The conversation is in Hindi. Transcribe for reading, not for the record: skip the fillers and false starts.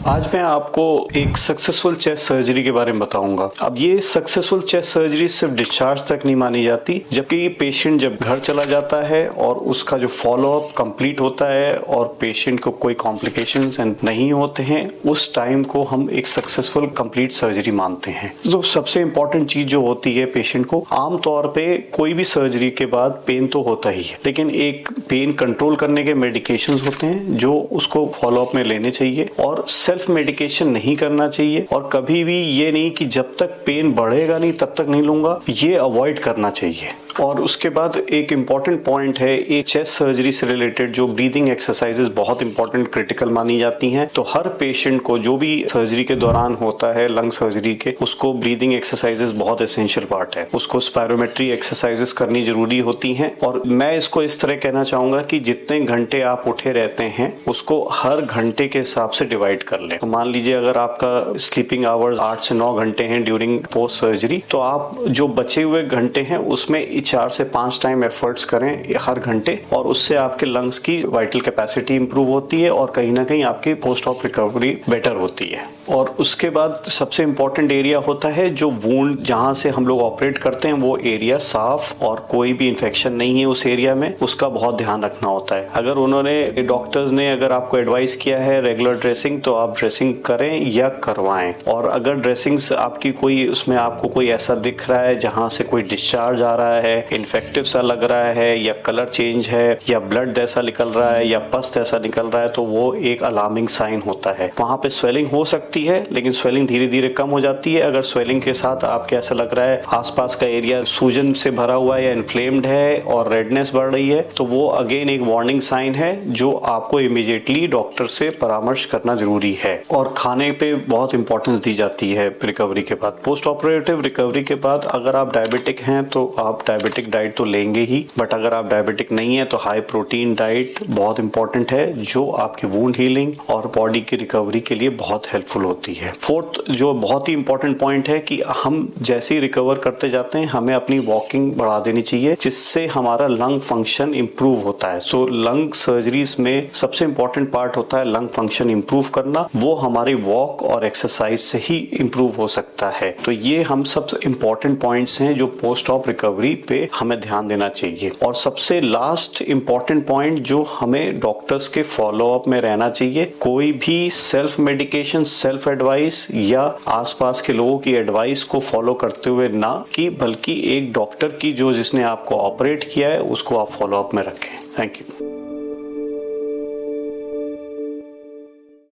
आज मैं आपको एक सक्सेसफुल चेस्ट सर्जरी के बारे में बताऊंगा। अब ये सक्सेसफुल चेस्ट सर्जरी सिर्फ डिस्चार्ज तक नहीं मानी जाती, जबकि पेशेंट जब घर चला जाता है और उसका जो फॉलोअप कंप्लीट होता है और पेशेंट को कोई कॉम्प्लिकेशंस नहीं होते हैं, उस टाइम को हम एक सक्सेसफुल कंप्लीट सर्जरी मानते हैं। तो सबसे इंपॉर्टेंट चीज जो होती है पेशेंट को, आमतौर पे कोई भी सर्जरी के बाद पेन तो होता ही है, लेकिन एक पेन कंट्रोल करने के मेडिकेशंस होते हैं जो उसको फॉलोअप में लेने चाहिए और सेल्फ मेडिकेशन नहीं करना चाहिए। और कभी भी ये नहीं कि जब तक पेन बढ़ेगा नहीं तब तक नहीं लूंगा, ये अवॉइड करना चाहिए। और उसके बाद एक इम्पॉर्टेंट पॉइंट है, एक चेस्ट सर्जरी से रिलेटेड जो ब्रीदिंग एक्सरसाइजेज बहुत इंपॉर्टेंट क्रिटिकल मानी जाती हैं। तो हर पेशेंट को जो भी सर्जरी के दौरान होता है लंग सर्जरी के, उसको ब्रीदिंग एक्सरसाइजेज बहुत एसेंशियल पार्ट है। उसको स्पायरोमेट्री एक्सरसाइजेज करनी जरूरी होती हैं। और मैं इसको इस तरह कहना चाहूंगा कि जितने घंटे आप उठे रहते हैं उसको हर घंटे के हिसाब से डिवाइड कर लें। तो मान लीजिए अगर आपका स्लीपिंग आवर्स 8 से 9 घंटे हैं ड्यूरिंग पोस्ट सर्जरी, तो आप जो बचे हुए घंटे हैं उसमें 4 से 5 टाइम एफर्ट्स करें हर घंटे, और उससे आपके लंग्स की वाइटल कैपेसिटी इंप्रूव होती है और कहीं ना कहीं आपकी पोस्ट ऑफ रिकवरी बेटर होती है। और उसके बाद सबसे इंपॉर्टेंट एरिया होता है जो वुंड, जहां से हम लोग ऑपरेट करते हैं वो एरिया साफ और कोई भी इंफेक्शन नहीं है उस एरिया में, उसका बहुत ध्यान रखना होता है। अगर उन्होंने डॉक्टर्स ने अगर आपको एडवाइस किया है रेगुलर ड्रेसिंग, तो आप ड्रेसिंग करें या करवाएं। और अगर ड्रेसिंग्स आपकी कोई उसमें आपको कोई ऐसा दिख रहा है जहां से कोई डिस्चार्ज आ रहा है, इन्फेक्टिव सा लग रहा है या कलर चेंज है या ब्लड जैसा निकल रहा है या पस जैसा निकल रहा है, तो वो एक अलार्मिंग साइन होता है। वहां पे स्वेलिंग हो सकती है, लेकिन स्वेलिंग धीरे धीरे कम हो जाती है। अगर स्वेलिंग के साथ आपको ऐसा लग रहा है आसपास का एरिया सूजन से भरा हुआ है या इन्फ्लेम्ड है और रेडनेस बढ़ रही है, तो वो अगेन एक वार्निंग साइन है जो आपको इमीडिएटली डॉक्टर से परामर्श करना जरूरी है। और खाने पे बहुत इंपॉर्टेंस दी जाती है रिकवरी के बाद। पोस्ट ऑपरेटिव रिकवरी के बाद अगर आप डायबिटिक हैं तो आप डायबिटिक डाइट तो लेंगे ही, बट अगर आप डायबिटिक नहीं है तो हाई प्रोटीन डाइट बहुत इंपॉर्टेंट है, जो आपकी वुंड हीलिंग और बॉडी की रिकवरी के लिए बहुत हेल्पफुल होती है। फोर्थ जो बहुत ही इंपॉर्टेंट पॉइंट है कि हम जैसे ही रिकवर करते जाते हैं हमें अपनी वॉकिंग बढ़ा देनी चाहिए, जिससे हमारा लंग फंक्शन इंप्रूव होता है। सो लंग सर्जरीज में सबसे इंपॉर्टेंट पार्ट होता है लंग फंक्शन इंप्रूव करना, वो हमारी वॉक और एक्सरसाइज से ही इंप्रूव हो सकता है। तो ये हम सब इंपॉर्टेंट पॉइंट्स हैं जो पोस्ट ऑप रिकवरी पे हमें ध्यान देना चाहिए। और सबसे लास्ट इंपॉर्टेंट पॉइंट जो हमें डॉक्टर्स के फॉलोअप में रहना चाहिए, कोई भी सेल्फ मेडिकेशन, सेल्फ एडवाइस या आसपास के लोगों की एडवाइस को फॉलो करते हुए ना कि, बल्कि एक डॉक्टर की जो जिसने आपको ऑपरेट किया है उसको आप फॉलोअप में रखें। Thank you.